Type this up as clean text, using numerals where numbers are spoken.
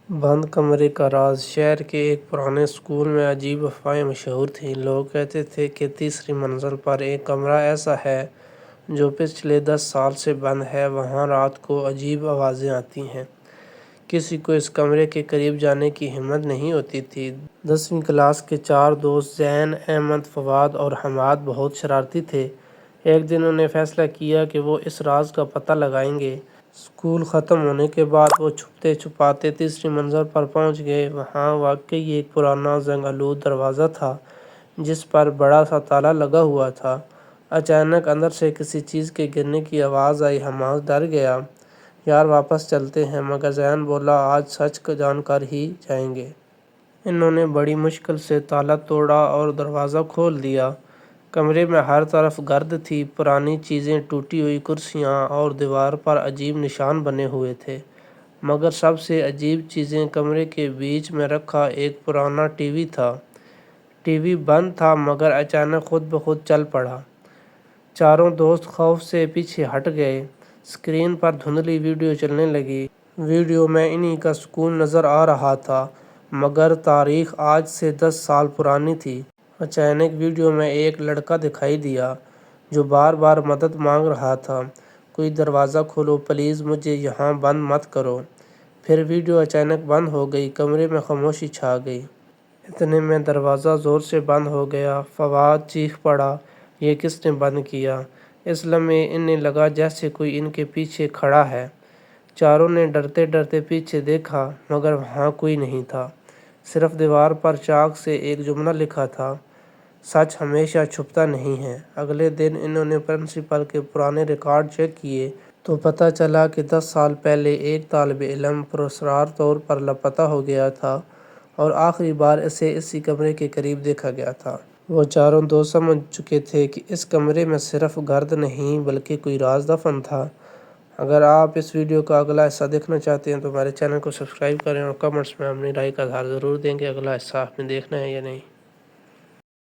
بند کمرے کا راز۔ شہر کے ایک پرانے اسکول میں عجیب افواہیں مشہور تھیں۔ لوگ کہتے تھے کہ تیسری منزل پر ایک کمرہ ایسا ہے جو پچھلے 10 سال سے بند ہے، وہاں رات کو عجیب آوازیں آتی ہیں۔ کسی کو اس کمرے کے قریب جانے کی ہمت نہیں ہوتی تھی۔ 10ویں کلاس کے 4 دوست زین، احمد، فواد اور حماد بہت شرارتی تھے۔ ایک دن انہوں نے فیصلہ کیا کہ وہ اس راز کا پتہ لگائیں گے۔ اسکول ختم ہونے کے بعد وہ چھپتے چھپاتے تیسری منزل پر پہنچ گئے۔ وہاں واقعی ایک پرانا زنگ آلود دروازہ تھا جس پر بڑا سا تالا لگا ہوا تھا۔ اچانک اندر سے کسی چیز کے گرنے کی آواز آئی۔ حماد ڈر گیا۔ یار واپس چلتے ہیں، مگر زین بولا آج سچ جان کر ہی جائیں گے۔ انہوں نے بڑی مشکل سے تالا توڑا اور دروازہ کھول دیا۔ کمرے میں ہر طرف گرد تھی، پرانی چیزیں، ٹوٹی ہوئی کرسیاں اور دیوار پر عجیب نشان بنے ہوئے تھے۔ مگر سب سے عجیب چیزیں کمرے کے بیچ میں رکھا ایک پرانا ٹی وی تھا۔ ٹی وی بند تھا مگر اچانک خود بخود چل پڑا۔ چاروں دوست خوف سے پیچھے ہٹ گئے۔ اسکرین پر دھندلی ویڈیو چلنے لگی۔ ویڈیو میں انہی کا سکول نظر آ رہا تھا مگر تاریخ آج سے 10 سال پرانی تھی۔ اچانک ویڈیو میں ایک لڑکا دکھائی دیا جو بار بار مدد مانگ رہا تھا، کوئی دروازہ کھولو پلیز، مجھے یہاں بند مت کرو۔ پھر ویڈیو اچانک بند ہو گئی۔ کمرے میں خاموشی چھا گئی۔ اتنے میں دروازہ زور سے بند ہو گیا۔ فواد چیخ پڑا، یہ کس نے بند کیا؟ اس لمحے انہیں لگا جیسے کوئی ان کے پیچھے کھڑا ہے۔ چاروں نے ڈرتے ڈرتے پیچھے دیکھا مگر وہاں کوئی نہیں تھا، صرف دیوار پر چاک سے ایک جملہ لکھا تھا، سچ ہمیشہ چھپتا نہیں ہے۔ اگلے دن انہوں نے پرنسپل کے پرانے ریکارڈ چیک کیے تو پتہ چلا کہ 10 سال پہلے ایک طالب علم پراسرار طور پر لاپتہ ہو گیا تھا اور آخری بار اسے اسی کمرے کے قریب دیکھا گیا تھا۔ وہ چاروں دوست سمجھ چکے تھے کہ اس کمرے میں صرف گرد نہیں بلکہ کوئی راز دفن تھا۔ اگر آپ اس ویڈیو کا اگلا حصہ دیکھنا چاہتے ہیں تو ہمارے چینل کو سبسکرائب کریں اور کمنٹس میں اپنی رائے کا اظہار ضرور دیں کہ اگلا حصہ آپ نے دیکھنا ہے یا نہیں۔